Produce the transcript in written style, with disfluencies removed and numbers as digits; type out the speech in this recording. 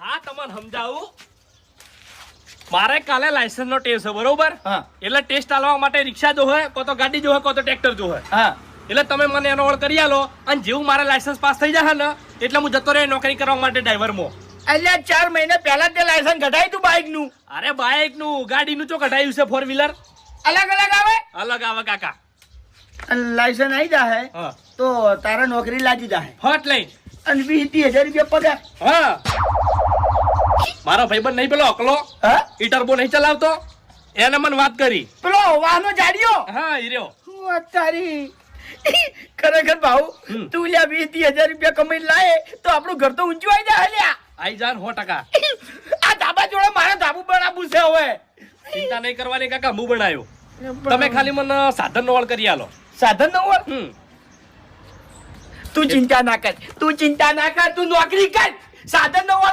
હા તમને સમજાવું. મારે કાલે લાયસન્સ નો ટેસ્ટ છે બરોબર. એટલે ટેસ્ટ આલવા માટે રિક્ષા જો હોય કો તો ગાડી જો હોય કો તો ટ્રેક્ટર જો હોય. એટલે તમે મને એનો ઓળ કરી આલો અને જેવું મારે લાયસન્સ પાસ થઈ જશે ને એટલે હું જતો રહે નોકરી કરવા માટે ડ્રાઈવરમાં. એટલે 4 મહિના પહેલા તે લાયસન્સ કઢાયું તું બાઇક નું? અરે બાઇક નું ગાડી નું ચો કઢાયું છે 4 વ્હીલર. અલગ અલગ આવે? અલગ આવે કાકા. લાયસન્સ આવી જાય તો તારા નોકરી લાગી જાય. હટ લઈ અને 20,000 રૂપિયા પગાર. હા મારો ભાઈબંધ નહીં પેલો અકલો ઈ ટર્બો નહીં ચલાવતો એને મને વાત કરી. પેલો વાહનો જાડ્યો? હા ઈ રહ્યો. તારી ખરેખર ભાવ તું લ્યા 20,000 રૂપિયા કમાઈ લાય તો આપણું ઘર તો ઊંચું આવી જાય લ્યા. આઈ જાન 100%. આ ધાબા જોડે મારે ધાબુ બનાવવું છે હવે. ચિંતા નહીં કરવાની કાકા હું બનાવ્યો. તમે ખાલી મને સાધન નો ઓળ કરી આલો. સાધન નો ઓળ? તું ચિંતા ના કર તું નોકરી કર. સાધન નો ઓળ